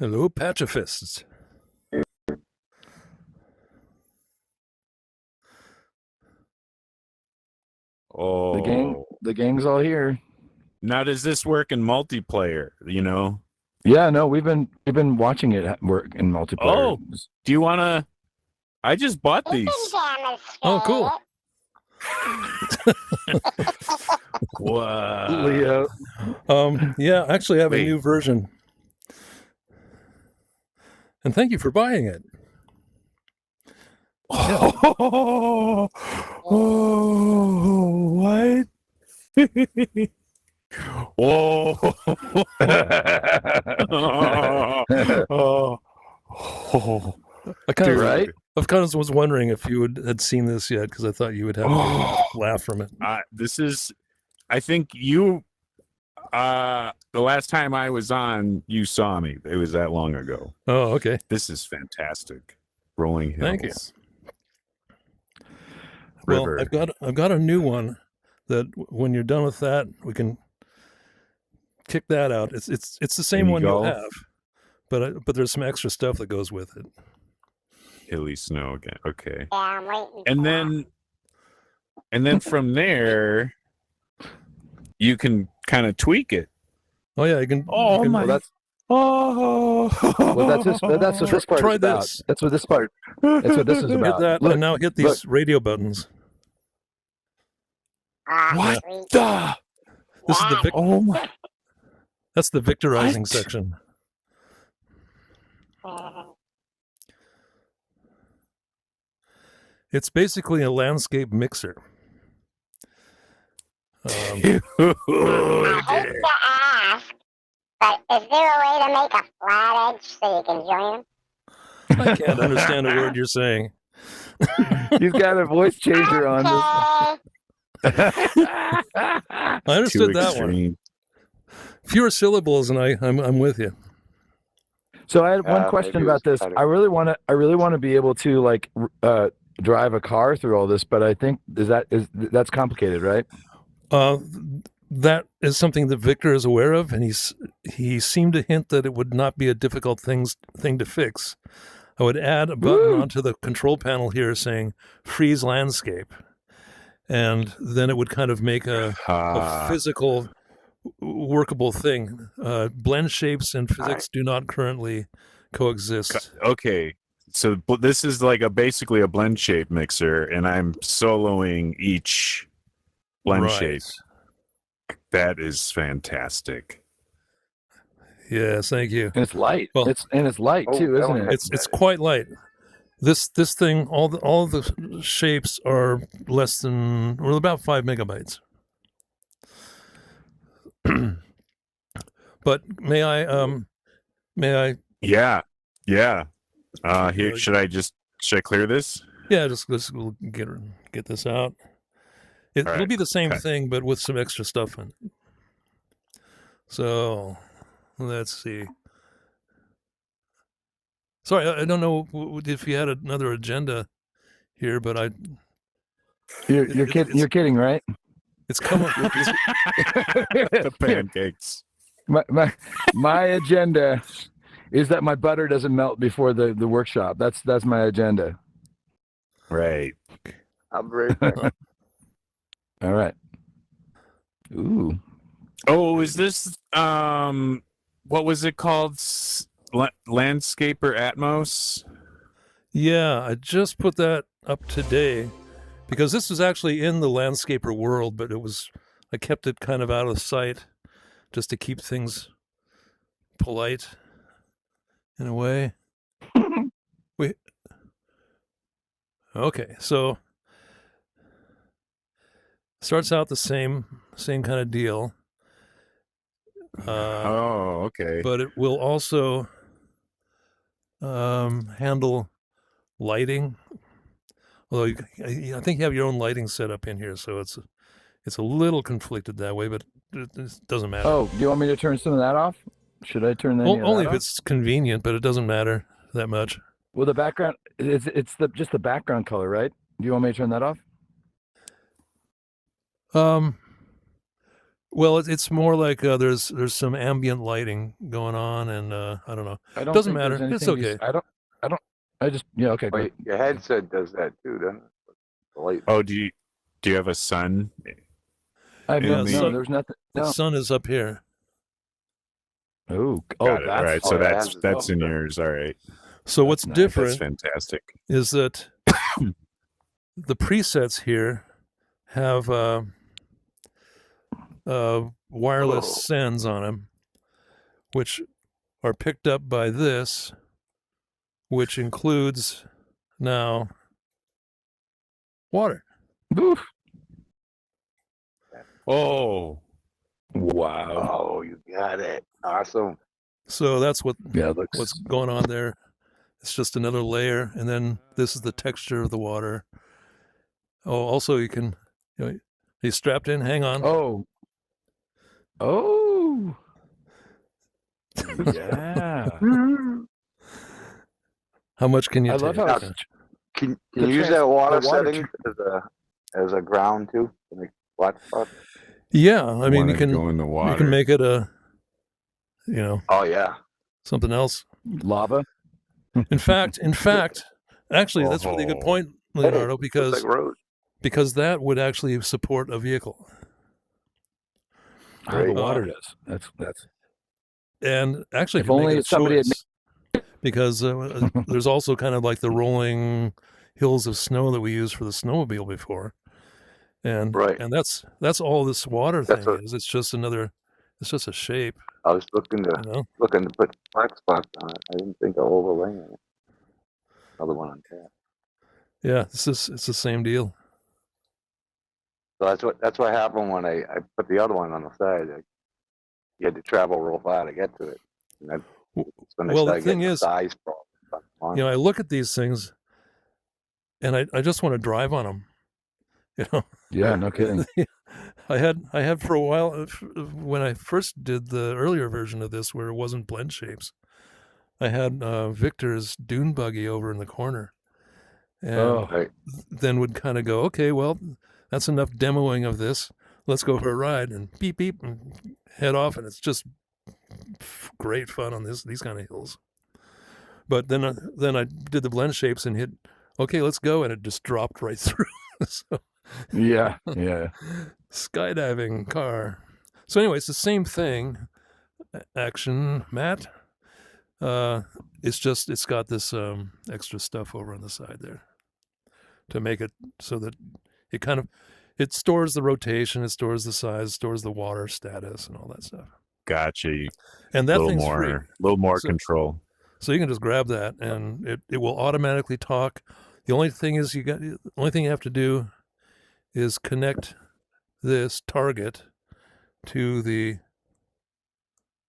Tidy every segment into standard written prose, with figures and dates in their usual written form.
Hello, Pacifists. Oh, The gang's all here. now does this work in multiplayer? Yeah, no, we've been watching it work in multiplayer. Oh, do you want to? I just bought these. Oh, cool. Wow. Leo. Yeah, actually, I have Wait. a new version. And thank you for buying it. Oh, what? Whoa. I kind of, Right? I kind of was wondering if you had seen this yet, because I thought you would have a laugh from it. This is, I think you, the last time I was on, you saw me. It was that long ago. Oh, okay. This is fantastic. Rolling hills. Thank you. River. Well, I've got a new one that when you're done with that, we can kick that out. It's the same one you have, but there's some extra stuff that goes with it. Hilly snow again. Okay. Yeah, I'm waiting. And then from there, you can kind of tweak it. Oh yeah, you can. Oh my! Well, that's what this part Try is about. this. That's what this part. That's what this is Hit about. that, Look, and now hit these radio buttons. What the? This is the Oh my! That's the victorizing What? section. It's basically a landscape mixer. I hate to ask, but is there a way to make a flat edge so you can join them? I can't understand a word you're saying. You've got a voice changer on this. I understood that one. Fewer syllables, and I'm with you. So I had one question about this. I really want to be able to like drive a car through all this, but I think that's complicated, right? That is something that Victor is aware of, and he seemed to hint that it would not be a difficult thing to fix. I would add a button onto the control panel here saying freeze landscape, and then it would kind of make a physical workable thing. Blend shapes and physics do not currently coexist. Okay, so this is like basically a blend shape mixer, and I'm soloing each blend shape. That is fantastic. Yes, thank you. And it's light. Well, it's light too, isn't it? It's quite light. This thing, all the shapes are less than, or about 5 megabytes. But may I? Yeah. Here, should I clear this? Yeah, we'll get this out. It'll be the same thing, but with some extra stuff in it. So, let's see. Sorry, I don't know if you had another agenda here, but You're kidding, right? It's coming. The pancakes. My agenda is that my butter doesn't melt before the workshop. That's my agenda. Right. I'm very sorry. All right. Ooh. Oh, is this what was it called? Landscaper Atmos? Yeah, I just put that up today because this was actually in the Landscaper world, but I kept it kind of out of sight just to keep things polite in a way. Okay, so starts out the same kind of deal. Okay. But it will also handle lighting. Although I think you have your own lighting set up in here, so it's a little conflicted that way, but it doesn't matter. Oh, do you want me to turn some of that off? Should I turn that? Only if it's convenient, but it doesn't matter that much. Well, the background it's just the background color, right? Do you want me to turn that off? Well, it's more like there's some ambient lighting going on, and I don't know. I don't Doesn't think there's matter. It's anything okay. Okay. Wait, your headset does that too, doesn't it? The light. Oh, do you have a sun? I have Yeah, no, so- there's nothing. The No. sun is up here. Oh, Got it. All right, so oh, that's in yours. All right, So what's nice. that's different fantastic. is that the presets here have wireless Oh. sends on them, which are picked up by this, which includes now water. Oof. Oh, Wow. Oh, you got it. Awesome. So that's Yeah, it looks. what's going on there. It's just another layer, and then this is the texture of the water. Oh, also you can, he's strapped in. Hang on. Oh. Oh. Yeah. How much can you I take? love how Can The you use trans- that water the water setting as a ground too? To make black spot? Yeah, I mean wanna you can go in the water. you can make it Oh yeah. something else. lava. In fact, actually, that's a really good Oh. point, Leonardo, Looks because like road. that would actually support a vehicle. Oh, the Great. water does. That's. And actually, If could make only it a somebody had choice, because there's also kind of like the rolling hills of snow that we used for the snowmobile before, and Right. and that's all this water That's thing what- is. It's just a shape, I was looking to put black spots on it. I didn't think of overlaying it. Another one on top. Yeah, it's the same deal. So that's what happened when I put the other one on the side. You had to travel real far to get to it. And that's when I Well, the started thing getting is, size problems. I look at these things, and I just want to drive on them. Yeah, no kidding. I had for a while when I first did the earlier version of this where it wasn't blend shapes. I had Victor's dune buggy over in the corner, and Oh. Right. then would kind of go, okay, well, that's enough demoing of this. Let's go for a ride, and beep beep, and head off, and it's just great fun on these kind of hills. But then I did the blend shapes and hit, okay, let's go, and it just dropped right through. So, Yeah. skydiving car. So anyway, it's the same thing. Action, Matt. It's got this extra stuff over on the side there to make it so that it stores the rotation, it stores the size, stores the water status, and all that stuff. Gotcha. And that thing's free. A little more So- control. So you can just grab that, and it will automatically talk. The only thing you have to do is connect this target to the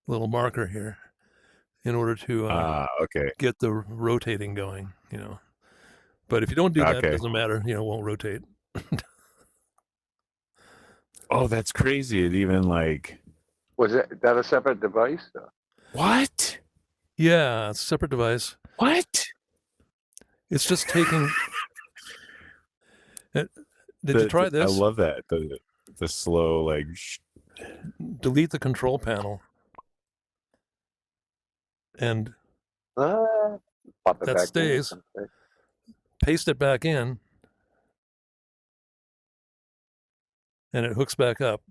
little marker here in order to Okay. get the rotating going. But if you don't do that, it Okay. doesn't matter. It won't rotate. Oh, that's crazy. It even Was that a separate device? what? Yeah, it's a separate device. What? It's just taking. Did you try this? I love that. The slow Delete the control panel. And Pop it That back in or stays. something. paste it back in, and it hooks back up.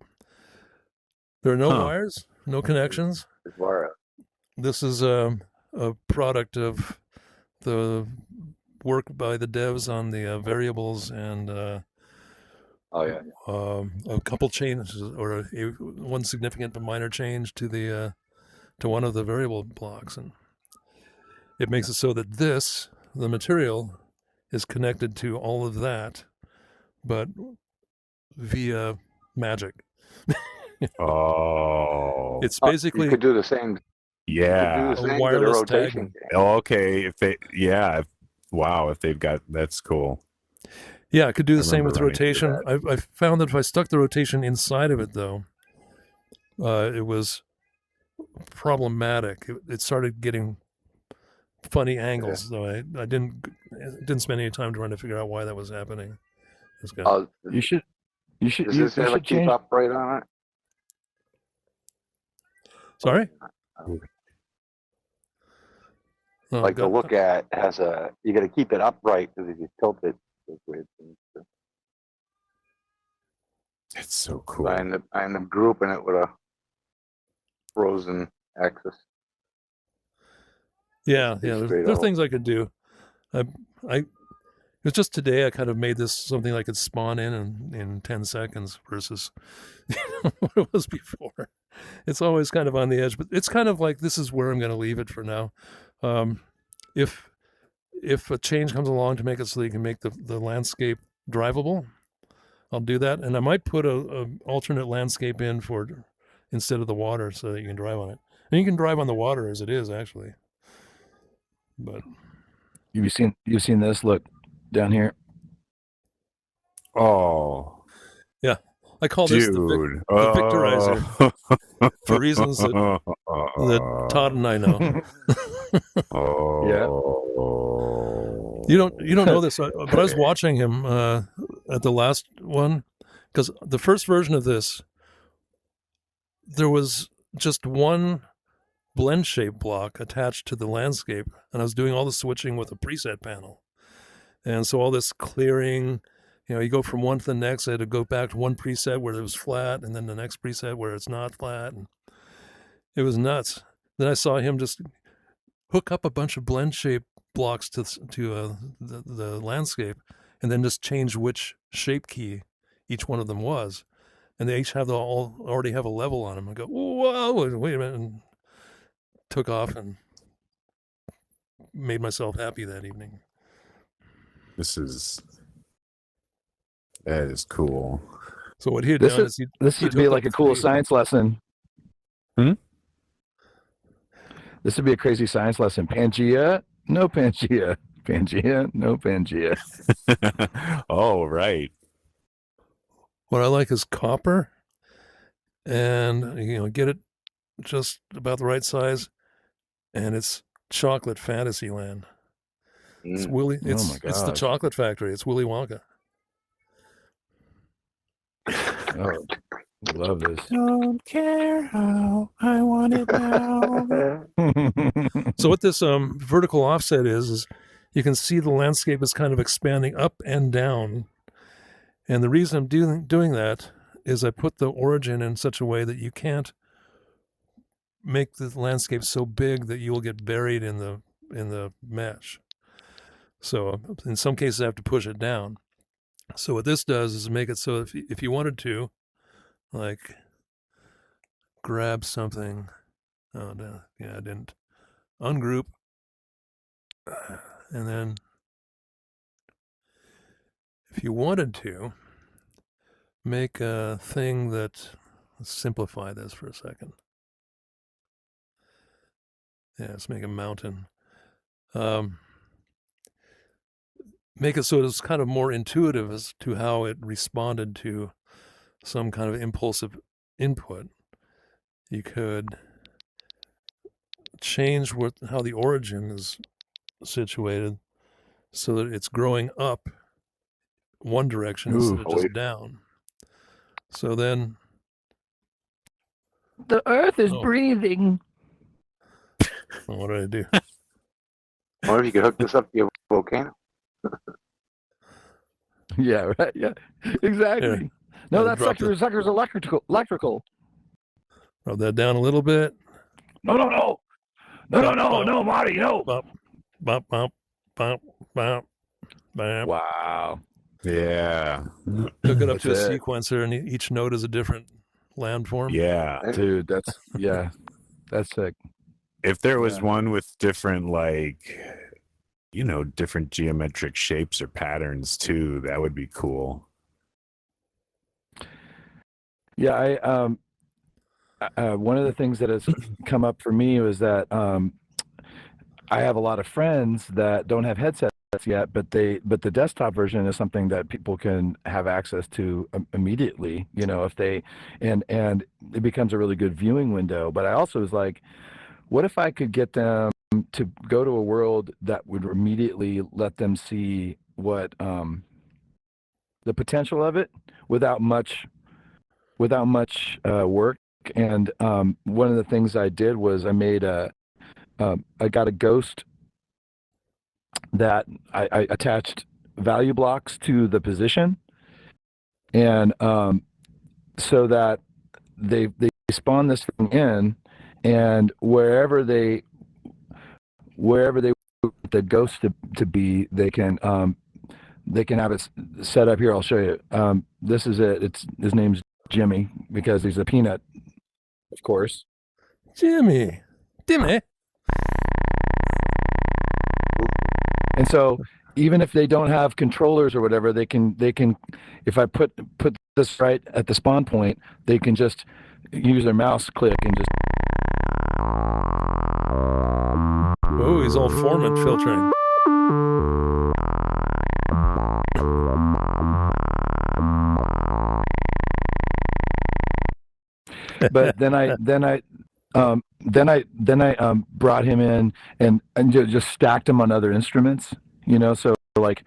There are no Huh. wires, no connections. It's wire. This is a product of the work by the devs on the variables and Oh yeah. a couple changes or one significant but minor change to one of the variable blocks, and it makes it so that the material is connected to all of that, but via magic. Oh. It's You basically could do the same. Yeah. You could do the A same wireless with the rotation. tagging. Oh, okay. Wow. If they've got, that's cool. Yeah, I could do the I same with remember running through rotation. I found that if I stuck the rotation inside of it, though, it was problematic. It started getting funny angles, so I didn't spend any time trying to figure out why that was happening. It's got- Oh, You should does this have a keep change. up right on it? Sorry? Oh, Like to God. look at has a. You got to keep it upright because if you tilt it, it's weird things. It's so cool. I end up grouping it with a frozen axis. Yeah, Be yeah. straight There are out. things I could do. I it's just today I kind of made this something I could spawn in 10 seconds versus what it was before. It's always kind of on the edge, but it's kind of like this is where I'm going to leave it for now. If a change comes along to make it so you can make the landscape drivable, I'll do that, and I might put a alternate landscape in for instead of the water so that you can drive on it. And you can drive on the water as it is actually. But You've seen this? Look down here. Oh, yeah, I call this dude. the Victorizer for reasons that Todd and I know. You don't know this, but I was watching him at the last one because the first version of this, there was just one blend shape block attached to the landscape, and I was doing all the switching with a preset panel, and so all this clearing, you go from one to the next. I had to go back to one preset where it was flat, and then the next preset where it's not flat, and it was nuts. Then I saw him just hook up a bunch of blend shape blocks to the landscape, and then just change which shape key each one of them was, and they each already have a level on them. I go, whoa, wait a minute, and took off and made myself happy that evening. That is cool. So what he had done is this would be like a cool science lesson. This would be a crazy science lesson. Pangea, no Pangea. Pangea, no Pangea. Oh, right. What I like is copper, and get it just about the right size, and it's chocolate fantasy land. It's Willy. It's the chocolate factory. It's Willy Wonka. Oh, I love this. Don't care how I want it now. So what this vertical offset is you can see the landscape is kind of expanding up and down. And the reason I'm doing that is I put the origin in such a way that you can't make the landscape so big that you will get buried in the mesh. So in some cases I have to push it down. So what this does is make it so if you wanted to, like, grab something. Oh no, yeah, I didn't. Ungroup, and then if you wanted to make a thing that, let's simplify this for a second. Yeah, let's make a mountain. Make it so it's kind of more intuitive as to how it responded to some kind of impulsive input. You could change how the origin is situated so that it's growing up one direction instead of just down. So then the earth is breathing. Well, what did I do? Or if you could hook this up to your volcano. Yeah, right. Yeah, exactly. Yeah. No, that sucker's electrical. Rub that down a little bit. No, Marty, no. Bop, bop, bop, bop, bop, bop. Wow. Yeah. Hook it up to a sequencer, and each note is a different landform. Yeah. Dude, that's sick. If there was one with different, different geometric shapes or patterns too, that would be cool. Yeah, one of the things that has come up for me was that I have a lot of friends that don't have headsets yet, but the desktop version is something that people can have access to immediately, if they and it becomes a really good viewing window. But I also was like, what if I could get them to go to a world that would immediately let them see what the potential of it without much work And one of the things I did was I made I got a ghost that I attached value blocks to the position, and so that they spawn this thing in, and wherever they want the ghost to be, they can have it set up here. I'll show you. This is it. His name's Jimmy because he's a peanut, of course. Jimmy. And so even if they don't have controllers or whatever, they can if I put this right at the spawn point, they can just use their mouse click and just. Oh, he's all formant filtering. But then I brought him in and just stacked him on other instruments, so like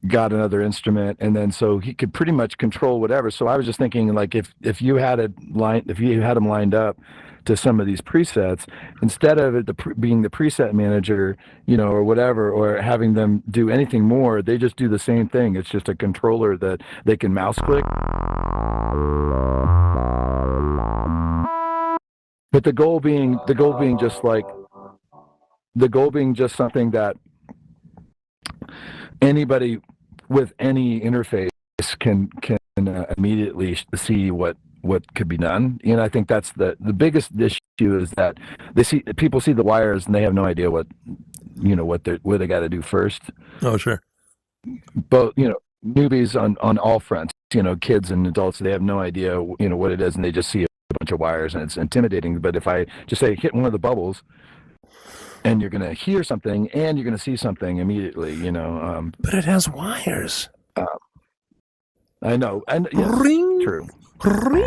got another instrument, and then so he could pretty much control whatever. So I was just thinking, like, if you had him lined up to some of these presets, instead of it being the preset manager, or whatever, or having them do anything more, they just do the same thing. It's just a controller that they can mouse click. But the goal being just something that anybody with any interface can immediately see what could be done. I think that's the biggest issue is that people see the wires and they have no idea what they got to do first. Oh, sure. But newbies on all fronts, kids and adults, they have no idea what it is, and they just see a bunch of wires and it's intimidating. But if I just say hit one of the bubbles, and you're going to hear something and you're going to see something immediately, But it has wires. I know, and yes, Ring. true. Ring.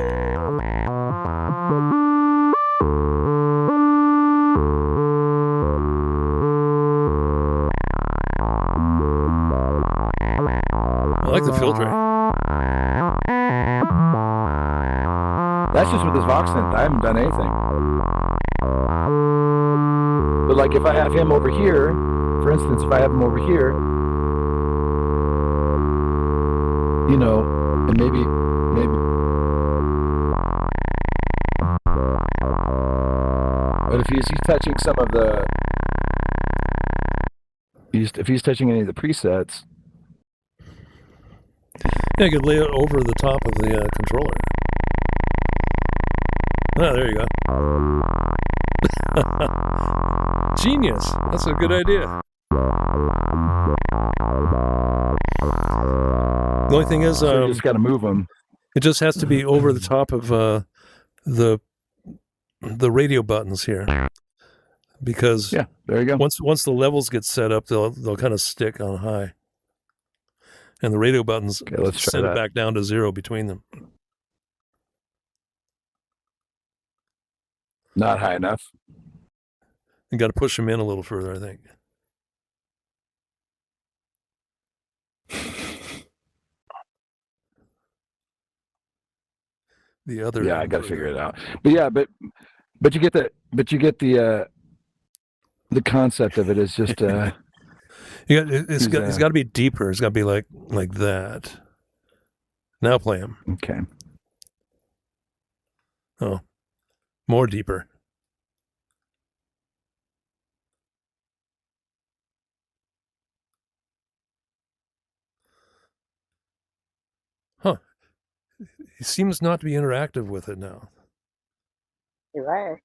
I like the filtering. That's just with this Vox synth. I haven't done anything. But like if I have him over here, for instance, if I have him over here, and maybe. But if he's touching some of the, if he's touching any of the presets. Yeah, I could lay it over the top of the controller. Ah, there you go. Genius. That's a good idea. The only thing is, So you just got to move them. it just has to be over the top of the radio buttons here, because Yeah, there you go. once the levels get set up, they'll kind of stick on high, and the radio buttons Okay, let's try send it that. back down to 0 between them. Not high enough. You got to push them in a little further, I think. The other, Yeah, I got to figure it out. But yeah, but you get the concept of it is just It's got Who's, to be deeper. It's got to be like that. Now play him. okay. Oh, more deeper. Huh. He seems not to be interactive with it now. You are.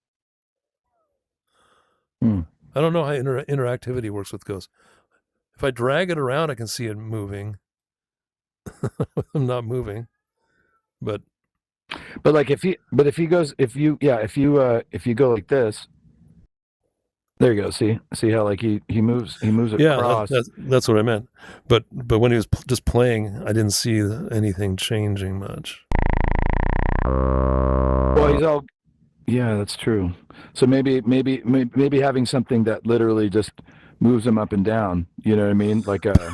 I don't know how interactivity works with Ghost. If I drag it around, I can see it moving. I'm not moving, but But if you go like this, there you go. See how like he moves it yeah, across. that's what I meant. But when he was just playing, I didn't see anything changing much. Well, he's all. Yeah, that's true. So maybe having something that literally just moves him up and down. You know what I mean? Like a.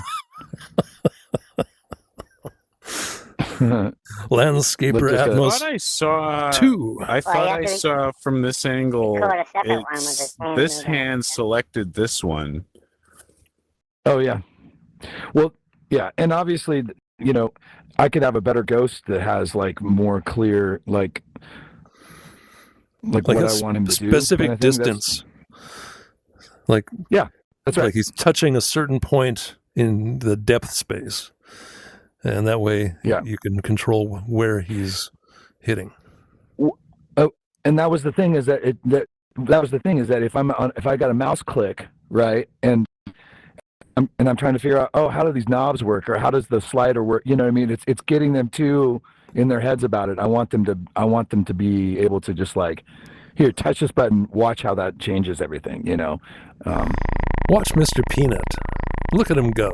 Landscaper Look, just I got- Atmos thought I saw 2. I thought I have to- saw from this angle record a separate one with it's the same this movie. hand selected this one. Oh yeah. Well, yeah, and obviously, I could have a better ghost that has like more clear, like Like what a I want him to do. specific kind of thing. distance. Like That's right. like he's touching a certain point in the depth space. And that way Yeah. you can control where he's hitting. And that was the thing is that if I got a mouse click, right, and I'm trying to figure out, how do these knobs work, or how does the slider work? You know what I mean? It's getting them in their heads about it. I want them to be able to just like, here, touch this button, watch how that changes everything. Watch Mr. Peanut. Look at him go.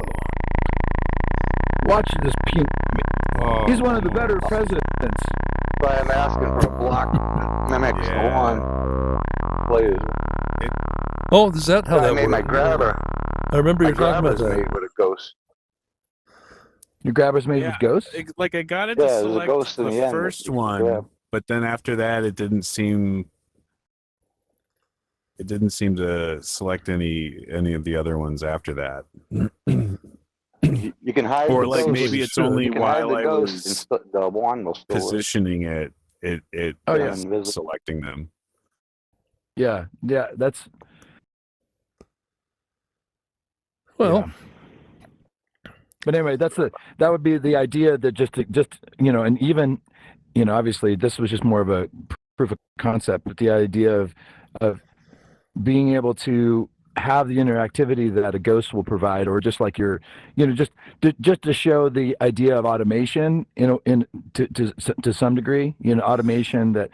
Watch this. He's one of the better presidents. But I'm asking for a block that mimics the one plays. Oh, is that how I that made my works? grabber. I remember My you talking about grabber's that. made with a ghost. Your grabber's made with ghosts. Like I got it Yeah, to there's a select ghost in the the end that first you can one, grab. but then after that it didn't seem to select any of the other ones after that. You can hide Or the like ghost. maybe it's Sure. only You can hide while the I ghost was and the one will still work. positioning it Oh, yeah. Invisible. selecting them. Yeah, that's Well, yeah. But anyway, that would be the idea that just and even obviously this was just more of a proof of concept, but the idea of being able to have the interactivity that a ghost will provide, or just like just to show the idea of automation, to some degree, automation that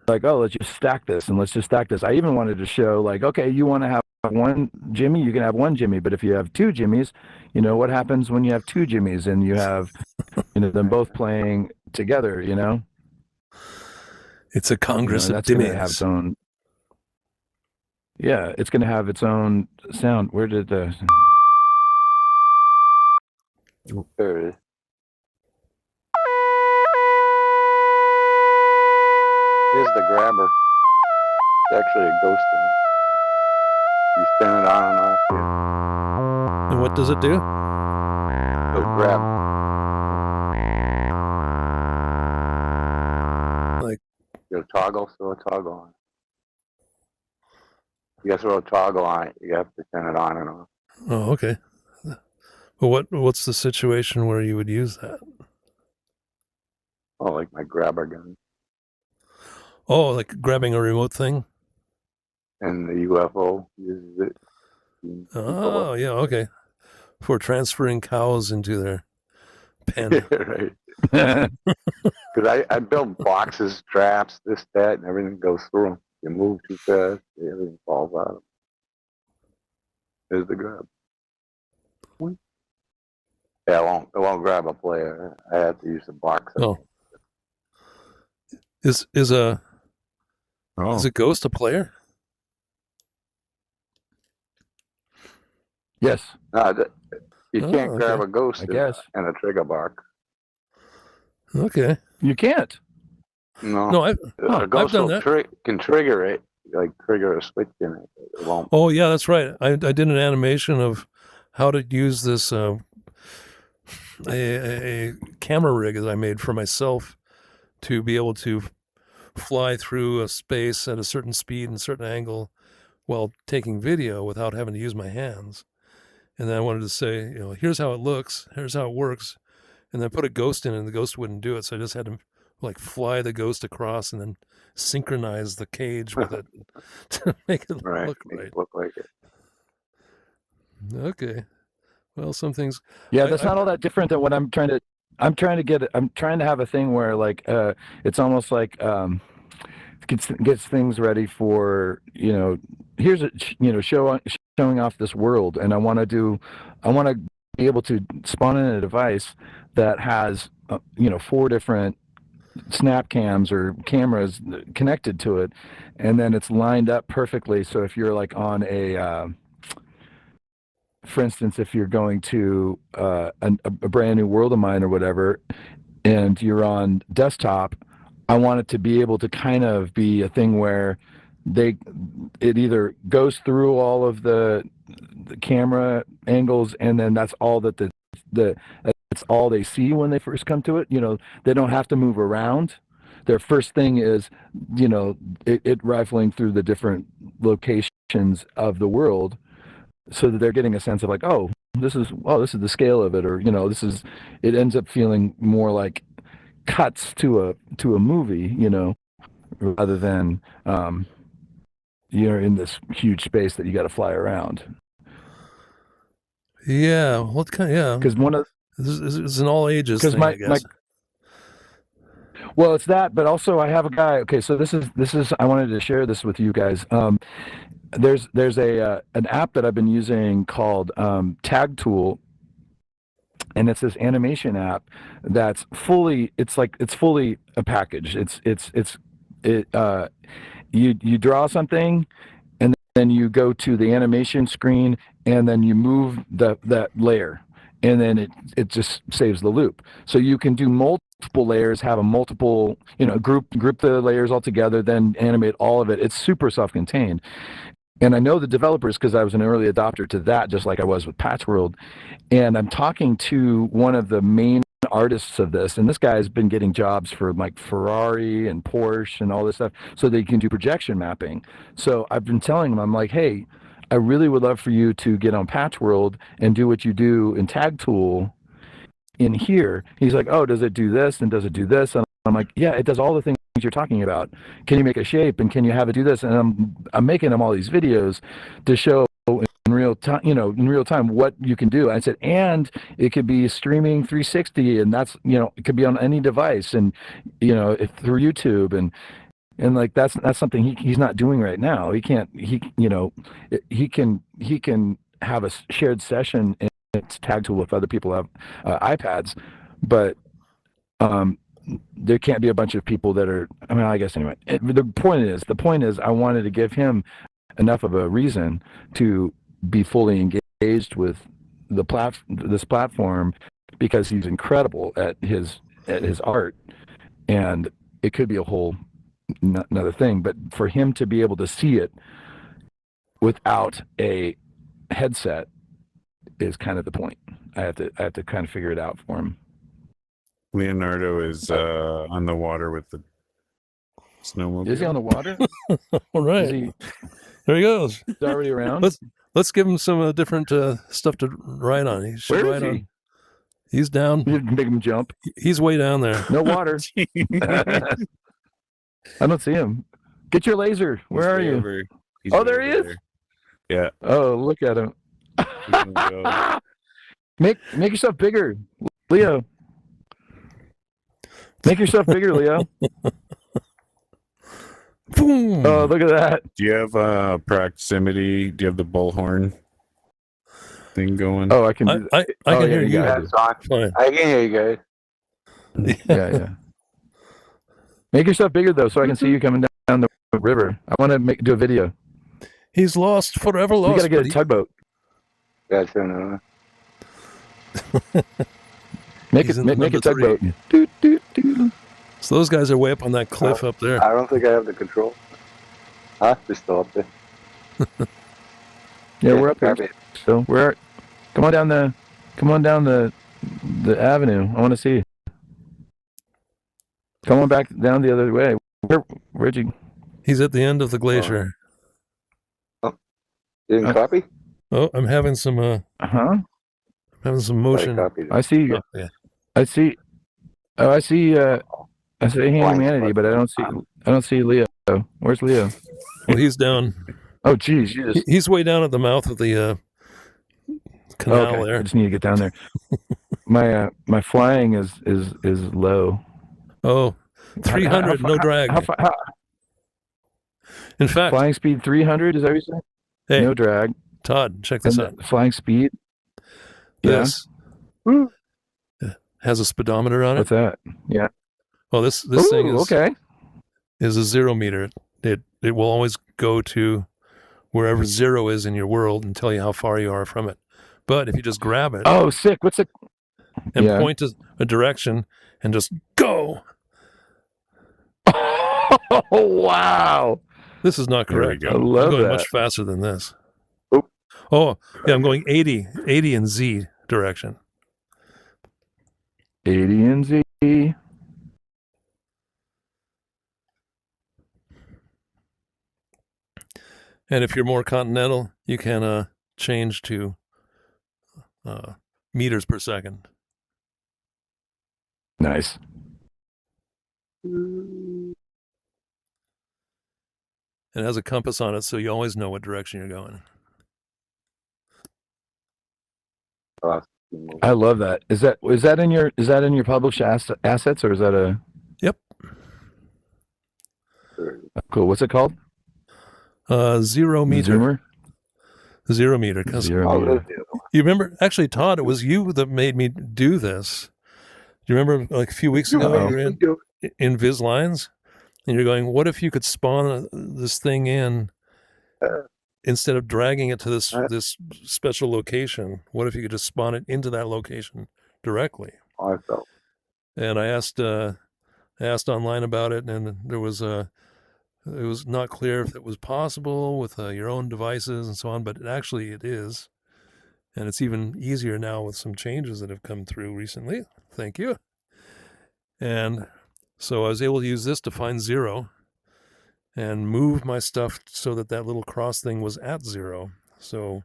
like, let's just stack this and let's just stack this. I even wanted to show like, okay, you want to have one Jimmy, you can have one Jimmy, but if you have two Jimmys, what happens when you have two Jimmys and you have them both playing together, it's a Congress of that's going to have Dimmies. its own. Yeah, it's going to have its own sound. Where did the? There it is. Here's the grabber. It's actually a ghost in it. You spin it on and off. Here. And what does it do? It'll grab. Like, You throw a toggle on. You gotta throw a toggle on it. You have to turn it on and off. oh, okay. But what's the situation where you would use that? Oh, like my grabber gun Oh, like grabbing a remote thing? and the UFO uses it. Oh, yeah, okay. For transferring cows into their pen. Right. Because I build boxes, traps, this, that, and everything goes through them. You move too fast, everything falls out of them. There's the grab. Yeah, it won't grab a player. I have to use the box. Oh. Is a ghost a player? Yes, No, you Oh, can't grab okay. a ghost I guess in a trigger box. Okay. you can't. No, No, a ghost done will that. can trigger it, like trigger a switch in it. It won't. Oh, yeah, that's right. I did an animation of how to use this a camera rig that I made for myself to be able to fly through a space at a certain speed and certain angle while taking video without having to use my hands. And then I wanted to say, here's how it looks, here's how it works, and then put a ghost in it, and the ghost wouldn't do it. So I just had to like fly the ghost across and then synchronize the cage with it to make it Right. look Make right. it look like it. Okay. Well, some things. Yeah, that's not all that different than what I'm trying to have a thing where like it's almost like gets things ready for here's a showing off this world, and I want to be able to spawn in a device that has 4 different snap cams or cameras connected to it, and then it's lined up perfectly. So if you're like on a for instance, if you're going to a brand new world of mine or whatever, and you're on desktop, I want it to be able to kind of be a thing where it either goes through all of the camera angles, and then that's all that that's all they see when they first come to it. They don't have to move around. Their first thing is, it rifling through the different locations of the world, so that they're getting a sense of like, this is the scale of it, or it ends up feeling more like cuts to a movie, rather than you're in this huge space that you got to fly around. Yeah, what kind? Yeah, Because one of this is an all ages thing, I guess. Well, it's that, but also I have a guy. Okay, so this is I wanted to share this with you guys. There's an app that I've been using called Tag Tool, and it's this animation app that's fully a package. You draw something, and then you go to the animation screen, and then you move that layer, and then it just saves the loop. So you can do multiple layers, have a multiple, group the layers all together, then animate all of it. It's super self-contained. And I know the developers because I was an early adopter to that, just like I was with PatchWorld. And I'm talking to one of the main artists of this, and this guy has been getting jobs for like Ferrari and Porsche and all this stuff, so they can do projection mapping. So I've been telling him, I'm like, hey, I really would love for you to get on PatchWorld and do what you do in Tag Tool in here. He's like, oh, does it do this and does it do this? And I'm like, yeah, it does all the things you're talking about. Can you make a shape, and can you have it do this? And I'm making them all these videos to show in real time what you can do. I said, and it could be streaming 360, and that's it could be on any device, and through YouTube, and like that's something he's not doing right now. He can have a shared session and it's Tag Tool if other people have iPads, but there can't be a bunch of people that are. I mean, I guess anyway. The point is, I wanted to give him enough of a reason to be fully engaged with this platform, because he's incredible at his art, and it could be a whole another thing. But for him to be able to see it without a headset is kind of the point. I have to kind of figure it out for him. Leonardo is on the water with the snowmobile. Is he on the water? All right. There he goes. He's already around. Let's give him some different stuff to ride on. He should Where is ride he? on. He's down. You make him jump. He's way down there. No water. I don't see him. Get your laser. Where are you? Oh, there he is. Yeah. Oh, look at him. Make yourself bigger, Leo. Make yourself bigger, Leo. Boom. Oh, look at that. Do you have proximity? Do you have the bullhorn thing going? Oh, I can do that. I can hear you. That's on. Fine. I can hear you guys. Yeah. Make yourself bigger though, so I can see you coming down the river. I want to do a video. He's lost, forever lost. You got to get a tugboat. Gotcha. Make He's it in the make a number three. tugboat. Doot, doot, doot. So those guys are way up on that cliff up there. I don't think I have the control. Huh? They're still up there. Yeah, we're up there. Copy. So come on down the avenue. I want to see you. Come on back down the other way. Where'd you? He's at the end of the glacier. You didn't copy? Oh, I'm having some motion. I copied it. I see. Oh, yeah. I see. Oh, I see. I see Hanumanatee, but I don't see Leo. Where's Leo? Well, he's down. Oh, geez, you just. He's way down at the mouth of the canal Okay, I there. just need to get down there. My flying is low. Oh, 300, no drag. How, In fact, flying speed 300? Is that what you said? hey, No drag. Todd, check this And out. flying speed. Yeah. This Woo. has a speedometer on it. What's that? Yeah. Oh, this thing is okay. is a 0 meter. It will always go to wherever 0 is in your world and tell you how far you are from it. But if you just grab it, Oh, sick. What's it? and Yeah. point to a direction and just go. Oh, wow. This is not There we correct. go. I I'm love going that. much faster than this. Oop. Oh, yeah, I'm going 80 in Z direction. 80 in Z. And if you're more continental, you can change to meters per second. Nice. It has a compass on it, so you always know what direction you're going. I love that. Is that in your published assets, or is that a? Yep. Cool. What's it called? 0 meter. Zoomer. 0 meter. 'Cause 0 meter. you remember, actually, Todd, it was you that made me do this. Do you remember, like a few weeks ago, Uh-oh. you were in Viz Lines, and you're going, "What if you could spawn this thing in instead of dragging it to this special location? What if you could just spawn it into that location directly?" I felt. And I asked online about it, and there was it was not clear if it was possible with your own devices and so on, but actually it is. And it's even easier now with some changes that have come through recently. Thank you. And so I was able to use this to find 0 and move my stuff so that little cross thing was at 0. So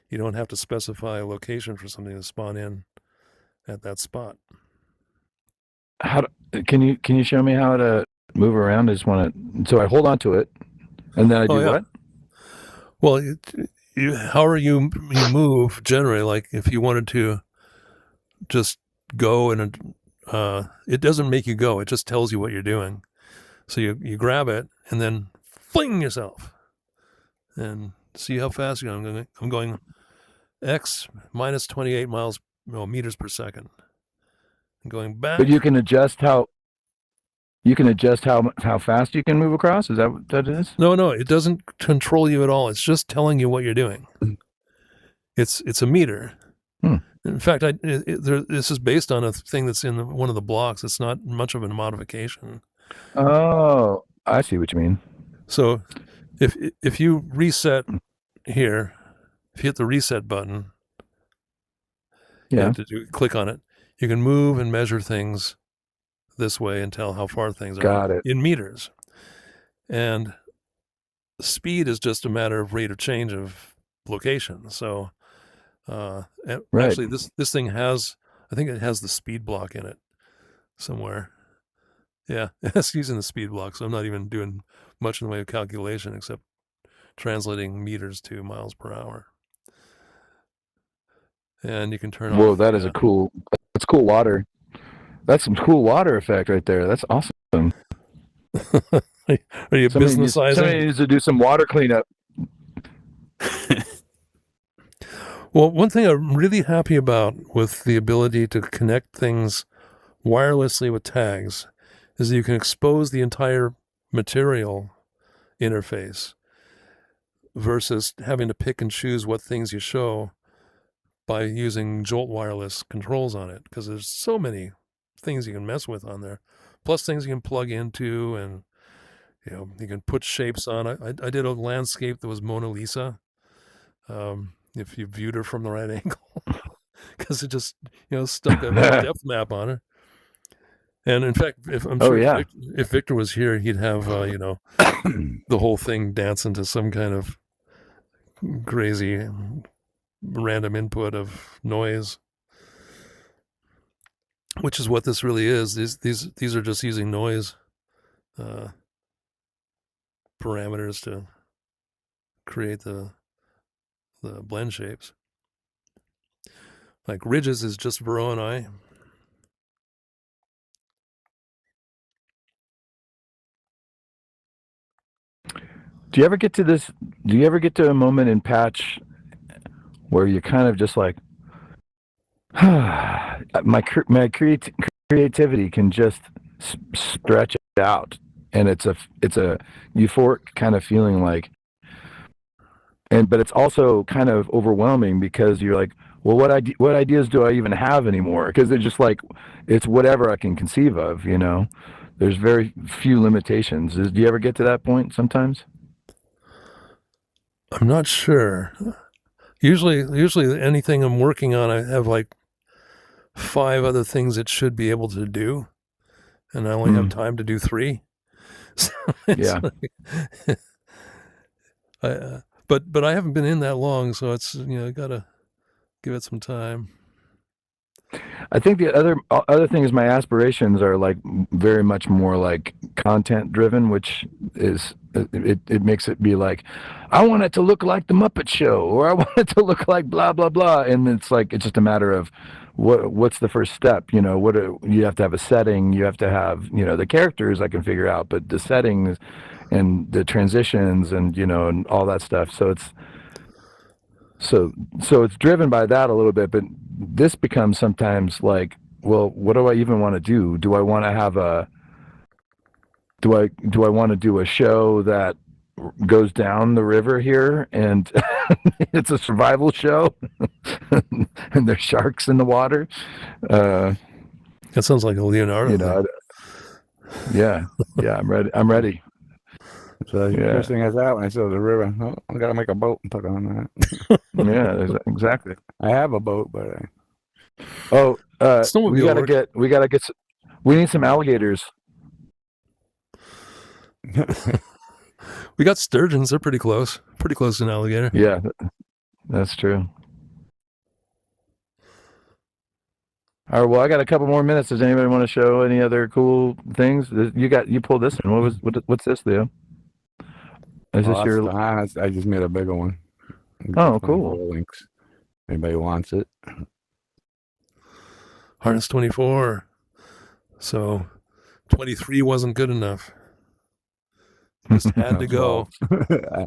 you don't have to specify a location for something to spawn in at that spot. Can you show me how to move around? I just want to. So I hold on to it, and then I do what? Well, however you move generally, like if you wanted to just go and it doesn't make you go, it just tells you what you're doing. So you grab it and then fling yourself and see how fast you're going. I'm going X minus 28 meters per second. I'm going back. But you can adjust how fast you can move across. Is that what that is? No, it doesn't control you at all. It's just telling you what you're doing. It's a meter. In fact, this is based on a thing that's in one of the blocks. It's not much of a modification. Oh, I see what you mean. So if you reset here, if you hit the reset button, Yeah. click on it, you can move and measure things this way and tell how far things are. Got it. In meters. And speed is just a matter of rate of change of location. So Right. actually this thing has, I think it has the speed block in it somewhere. Yeah, it's using the speed block, so I'm not even doing much in the way of calculation except translating meters to miles per hour. And you can turn off. Whoa, that's cool water. That's some cool water effect right there. That's awesome. Are you businessizing? Somebody needs to do some water cleanup. Well, one thing I'm really happy about with the ability to connect things wirelessly with tags is that you can expose the entire material interface versus having to pick and choose what things you show by using Jolt wireless controls on it, because there's so many things you can mess with on there, plus things you can plug into, and you can put shapes on it. I did a landscape that was Mona Lisa. If you viewed her from the right angle, because it just stuck a depth map on her. And in fact, if Victor was here, he'd have the whole thing dancing to some kind of crazy random input of noise, which is what this really is. These are just using noise parameters to create the blend shapes. Like ridges is just Voronoi. Do you ever get to a moment in Patch where you're kind of just like, my creativity can just stretch out, and it's a euphoric kind of feeling, like, but it's also kind of overwhelming because you're like, well, what ideas do I even have anymore? Because it's just like it's whatever I can conceive of. There's very few limitations. Do you ever get to that point sometimes? I'm not sure. Usually anything I'm working on, I have like 5 other things it should be able to do, and I only have time to do 3. So Yeah. But I haven't been in that long, so it's I gotta give it some time. I think the other thing is my aspirations are like very much more like content driven, which is it makes it be like, I want it to look like the Muppet Show, or I want it to look like blah blah blah, and it's just a matter of what's the first step. You have to have a setting, you have to have the characters I can figure out, but the settings and the transitions and and all that stuff. So it's driven by that a little bit, but this becomes sometimes like, well, what do I even want to do? Do I want to have do I want to do a show that goes down the river here and it's a survival show and there's sharks in the water? That sounds like a Leonardo thing. Yeah, I'm ready. So the first thing I thought when I saw the river, I gotta make a boat and put on that. Yeah, exactly. I have a boat, but we need some alligators. We got sturgeons. They're pretty close to an alligator. Yeah, that's true. All right, well, I got a couple more minutes. Does anybody want to show any other cool things? You pulled this one. What's this, Leo? Is this your? I just made a bigger one. Oh, cool. Links. Anybody wants it? Harness 24. So 23 wasn't good enough. Just had to go.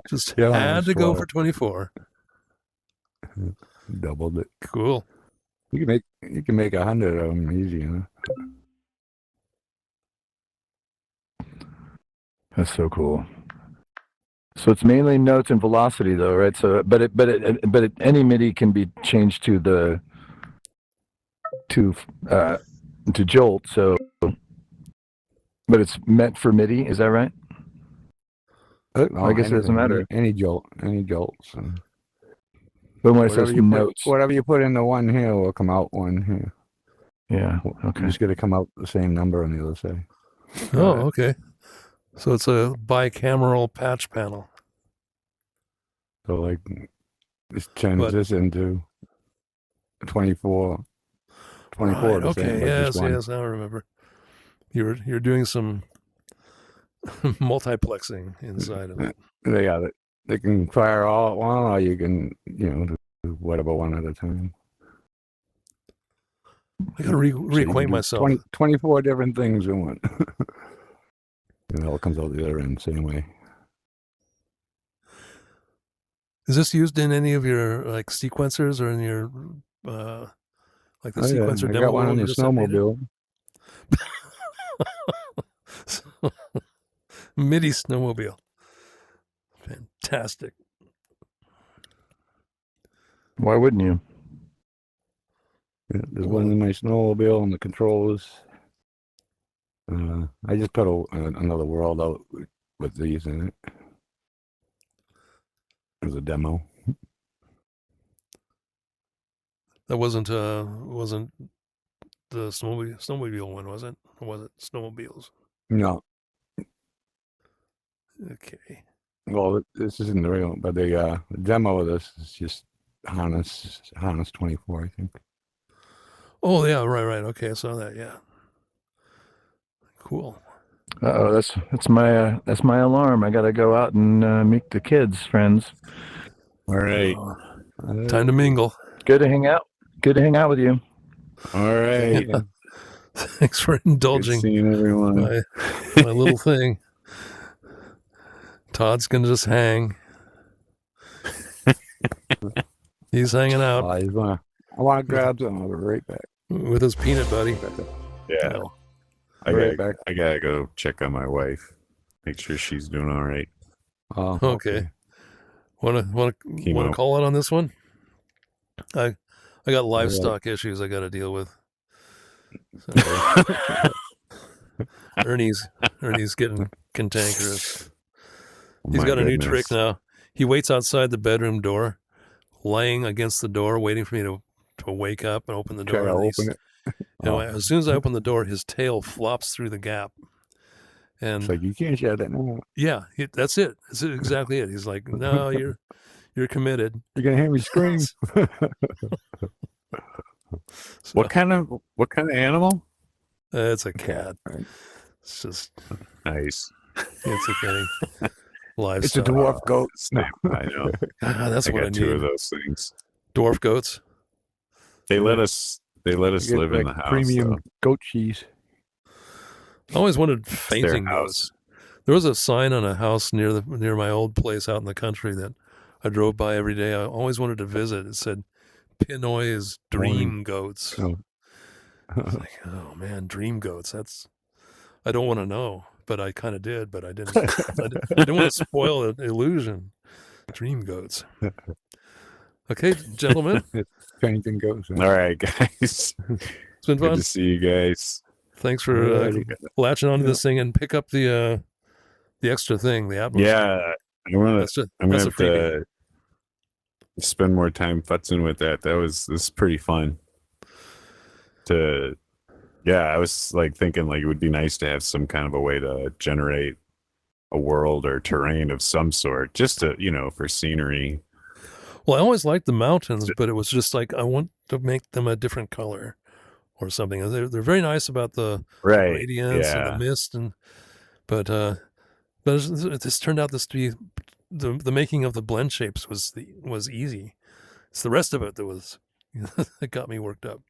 Just had to go for 24. Doubled it. Cool. You can make 100 of them easy, huh? That's so cool. So it's mainly notes and velocity, though, right? So, but any MIDI can be changed to jolt. So, but it's meant for MIDI. Is that right? I guess it doesn't matter. Any jolts. But when it says notes, whatever you put into one here will come out one here. Yeah. Okay. You just got to come out the same number on the other side. Oh, okay. So it's a bicameral patch panel. So like, this turns this into 24. 24. Right, okay. Yes. Now I remember. You're doing some multiplexing inside of it. They got it. They can fire all at one, or you can, do whatever one at a time. I got to reacquaint myself. 24 different things in one. And it all comes out the other end same way. Is this used in any of your like sequencers or in your like the sequencer I demo? got one on the snowmobile. MIDI snowmobile. Fantastic. Why wouldn't you? Yeah, there's one in my snowmobile and the controllers. I just put another world out with these in it. It was a demo. That wasn't the snowmobile one, was it? Or was it snowmobiles? No. Okay. Well, this isn't the real, but the demo of this is just Harness 24, I think. Oh yeah, right. Okay, I saw that. Yeah. Cool. That's my alarm. I gotta go out and meet the kids, friends. All right. Time to mingle. Good to hang out. Good to hang out with you. All right. Yeah. Thanks for indulging Good seeing everyone. my little thing. Todd's gonna just hang. He's hanging out. I want to grab some. I'll be right back. With his peanut buddy. Yeah. No. I gotta go check on my wife. Make sure she's doing all right. Oh, Okay. Want to call it on this one? I I got livestock issues I got to deal with. So, Ernie's getting cantankerous. He's got a new trick now. He waits outside the bedroom door, laying against the door, waiting for me to wake up and open the door. Try to open it. As soon as I open the door, his tail flops through the gap. And It's like, you can't shut that now. yeah, that's it. That's exactly it. He's like, no, you're committed. You're gonna hear me scream. So, What kind of animal? it's a cat. Right. It's just, Nice. it's a thing. Livestock. It's a dwarf goat. No. I know. That's I what I got two of need. those things. Dwarf goats. They let us You get, live in like, the house. premium Though. goat cheese. I always wanted their fainting house. goats. There was a sign on a house near my old place out in the country that I drove by every day. I always wanted to visit. It said Pinoy's dream goats. Oh. It's like, oh man, dream goats. I don't want to know, but I kind of did. But I didn't. I didn't want to spoil the illusion. Dream goats. Okay, gentlemen, Fainting goats. All right, guys. it's been Good fun. to see you guys. Thanks for Alrighty. latching onto this thing and pick up the extra thing, the atmosphere. Yeah, I'm That's gonna a have freebie. to spend more time futzing with that. This is pretty fun. I was like thinking like it would be nice to have some kind of a way to generate a world or terrain of some sort, just to for scenery. Well, I always liked the mountains, but it was just like I want to make them a different color or something. They're very nice about the Right. radiance and Yeah. the mist, but it just turned out this to be the making of the blend shapes was easy. It's the rest of it that was that got me worked up.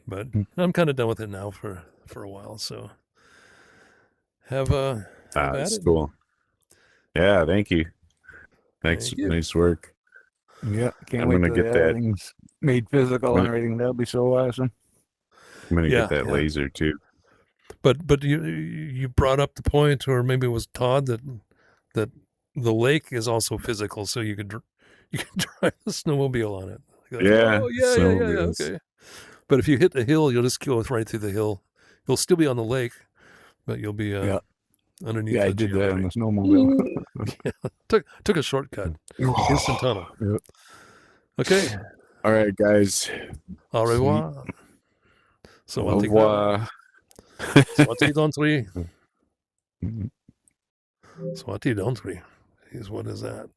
But I'm kind of done with it now for a while. So have at That's it. cool. Yeah. Thank you. Thanks. Thank you. Nice work. Yeah, can't I'm wait gonna till get that. everything's made physical and everything. That'll be so awesome. I'm gonna Yeah, get that yeah. laser too. But you brought up the point, or maybe it was Todd that the lake is also physical, so you could drive the snowmobile on it. Like, Yeah, oh, yeah, snowmobiles. okay. But if you hit the hill, you'll just go right through the hill. You'll still be on the lake, but you'll be Yeah. underneath. Yeah, I the did that on geometry. the snowmobile. Took a shortcut, instant tunnel. Yep. Okay, All right, guys. au revoir. So Au revoir. Swati d'entrée. Mhm. Swati d'entrée. What is that?